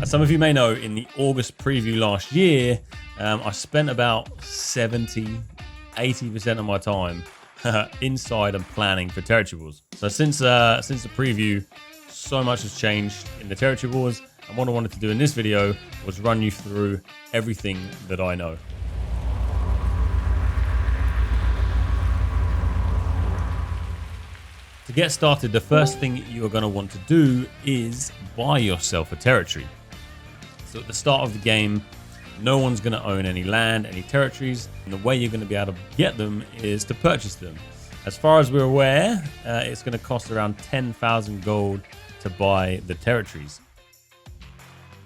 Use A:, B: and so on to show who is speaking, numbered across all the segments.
A: As some of you may know, in the August preview last year, I spent about 80% of my time inside and planning for territory wars. So since the preview, so much has changed in the territory wars, and what I wanted to do in this video was run you through everything that I know. To get started, the first thing you are going to want to do is buy yourself a territory. So at the start of the game, no one's going to own any land, any territories, and the way you're going to be able to get them is to purchase them. As far as we're aware, it's going to cost around 10,000 gold to buy the territories.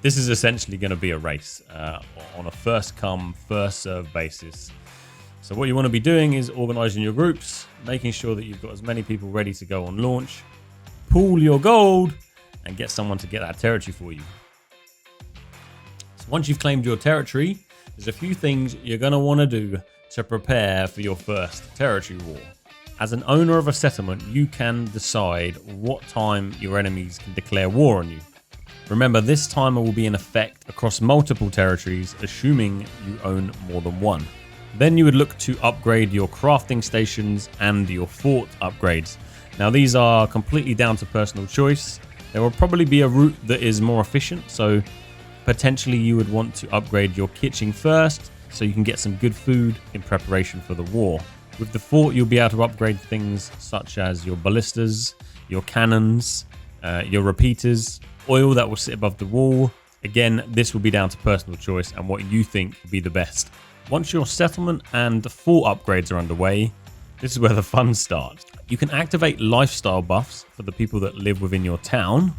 A: This is essentially going to be a race on a first come, first serve basis. So what you want to be doing is organizing your groups, making sure that you've got as many people ready to go on launch, pool your gold, and get someone to get that territory for you. So once you've claimed your territory, there's a few things you're going to want to do to prepare for your first territory war. As an owner of a settlement, you can decide what time your enemies can declare war on you. Remember, this timer will be in effect across multiple territories, assuming you own more than one. Then you would look to upgrade your crafting stations and your fort upgrades. Now these are completely down to personal choice. There will probably be a route that is more efficient, so potentially you would want to upgrade your kitchen first so you can get some good food in preparation for the war. With the fort, you'll be able to upgrade things such as your ballistas, your cannons, your repeaters, oil that will sit above the wall. Again, this will be down to personal choice and what you think will be the best. Once your settlement and fort upgrades are underway, this is where the fun starts. You can activate lifestyle buffs for the people that live within your town,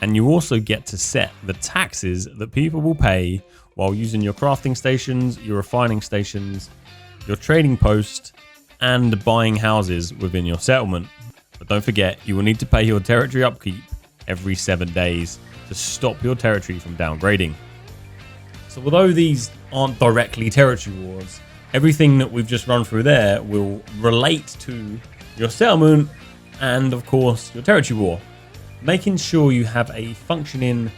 A: and you also get to set the taxes that people will pay while using your crafting stations, your refining stations, your trading post, and buying houses within your settlement. But don't forget, you will need to pay your territory upkeep every 7 days to stop your territory from downgrading. So although these aren't directly territory wars, everything that we've just run through there will relate to your settlement and of course your territory war. Making sure you have a functioning,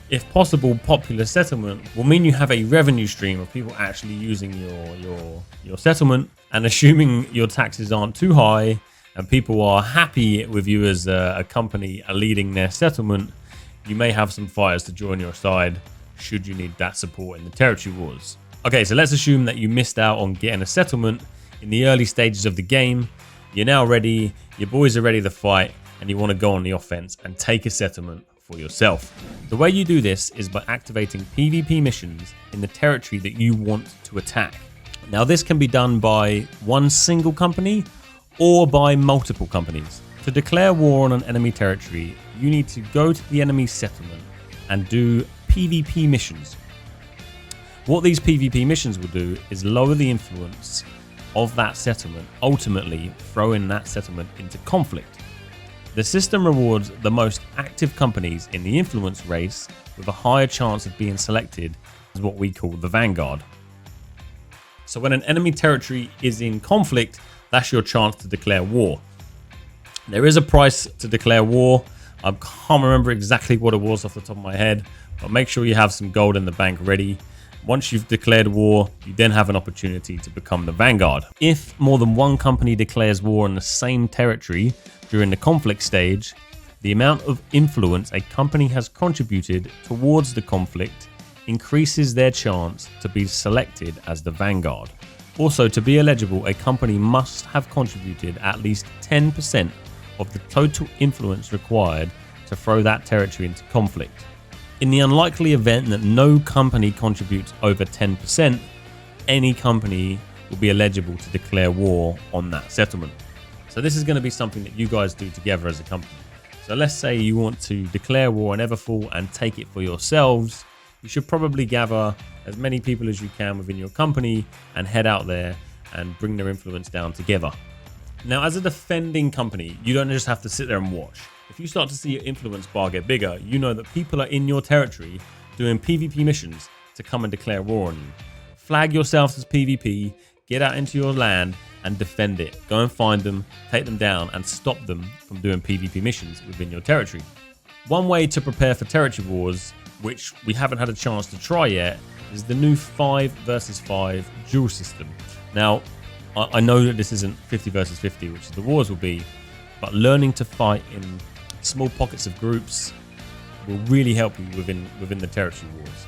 A: if possible, popular settlement will mean you have a revenue stream of people actually using your settlement, and assuming your taxes aren't too high and people are happy with you as a company leading their settlement, you may have some fighters to join your side should you need that support in the territory wars. Okay, so let's assume that you missed out on getting a settlement in the early stages of the game. You're now ready, your boys are ready to fight, and you want to go on the offense and take a settlement for yourself. The way you do this is by activating PvP missions in the territory that you want to attack. Now this can be done by one single company or by multiple companies. To declare war on an enemy territory, you need to go to the enemy settlement and do PvP missions. What these PvP missions will do is lower the influence of that settlement, ultimately throwing that settlement into conflict. The system rewards the most active companies in the influence race with a higher chance of being selected as what we call the Vanguard. So when an enemy territory is in conflict, that's your chance to declare war. There is a price to declare war. I can't remember exactly what it was off the top of my head, but make sure you have some gold in the bank ready. Once you've declared war, you then have an opportunity to become the Vanguard. If more than one company declares war on the same territory during the conflict stage, the amount of influence a company has contributed towards the conflict increases their chance to be selected as the Vanguard. Also, to be eligible, a company must have contributed at least 10% of the total influence required to throw that territory into conflict. In the unlikely event that no company contributes over 10%, any company will be eligible to declare war on that settlement. So this is going to be something that you guys do together as a company. So let's say you want to declare war on Everfall and take it for yourselves. You should probably gather as many people as you can within your company and head out there and bring their influence down together. Now, as a defending company, you don't just have to sit there and watch. If you start to see your influence bar get bigger, you know that people are in your territory doing PvP missions to come and declare war on you. Flag yourselves as PvP, get out into your land and defend it. Go and find them, take them down and stop them from doing PvP missions within your territory. One way to prepare for territory wars which we haven't had a chance to try yet, is the new 5 versus 5 duel system. Now, I know that this isn't 50 versus 50, which the wars will be, but learning to fight in small pockets of groups will really help you within the territory wars.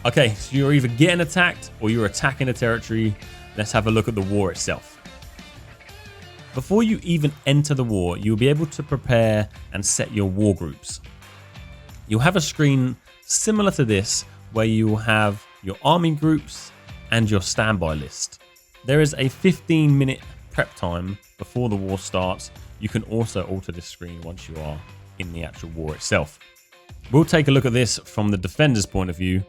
A: Okay, so you're either getting attacked or you're attacking a territory. Let's have a look at the war itself. Before you even enter the war, you'll be able to prepare and set your war groups. You'll have a screen similar to this where you will have your army groups and your standby list. There is a 15-minute prep time before the war starts. You can also alter this screen once you are in the actual war itself. We'll take a look at this from the defender's point of view.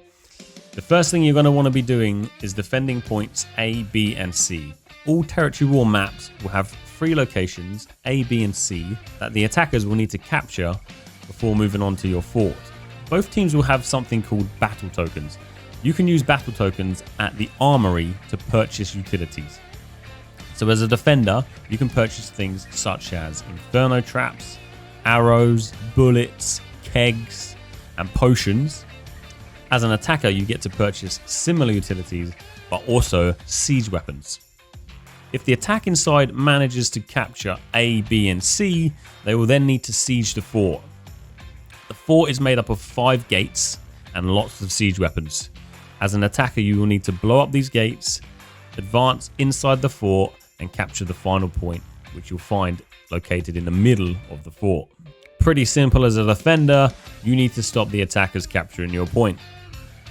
A: The first thing you're going to want to be doing is defending points A, B, and C. All territory war maps will have 3 locations, A, B, and C, that the attackers will need to capture before moving on to your fort. Both teams will have something called battle tokens. You can use battle tokens at the armory to purchase utilities. So as a defender, you can purchase things such as inferno traps, arrows, bullets, kegs, and potions. As an attacker, you get to purchase similar utilities, but also siege weapons. If the attacking side manages to capture A, B, and C, they will then need to siege the fort. The fort is made up of 5 gates and lots of siege weapons. As an attacker, you will need to blow up these gates, advance inside the fort, and capture the final point, which you'll find located in the middle of the fort. Pretty simple. As a defender, you need to stop the attackers capturing your point.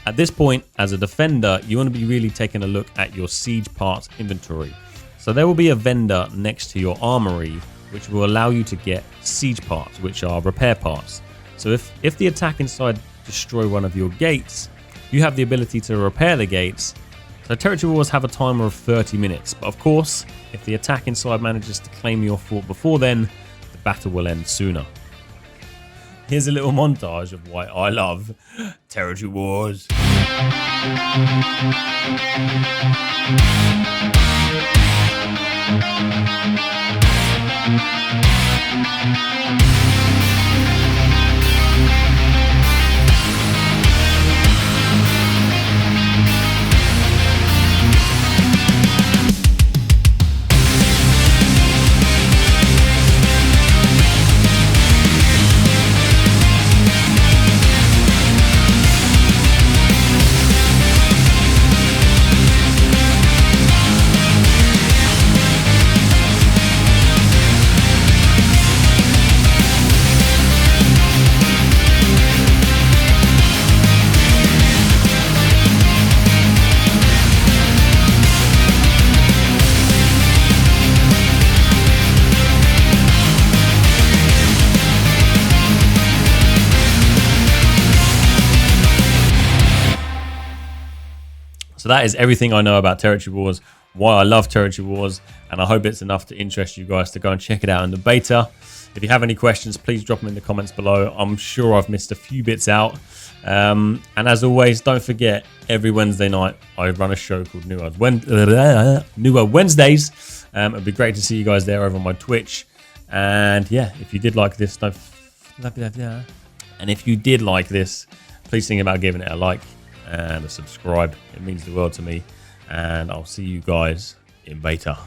A: At this point, as a defender, you want to be really taking a look at your siege parts inventory. So there will be a vendor next to your armory, which will allow you to get siege parts, which are repair parts. So if the attacking side destroy one of your gates, you have the ability to repair the gates. So territory wars have a timer of 30 minutes. But of course, if the attacking side manages to claim your fort before then, the battle will end sooner. Here's a little montage of why I love territory wars. So that is everything I know about territory wars, why I love territory wars, and I hope it's enough to interest you guys to go and check it out in the beta. If you have any questions, please drop them in the comments below. I'm sure I've missed a few bits out. And as always, don't forget, every Wednesday night I run a show called New World Wednesdays. It'd be great to see you guys there over on my Twitch. And yeah, if you did like this, please think about giving it a like and a subscribe. It means the world to me, and I'll see you guys in beta.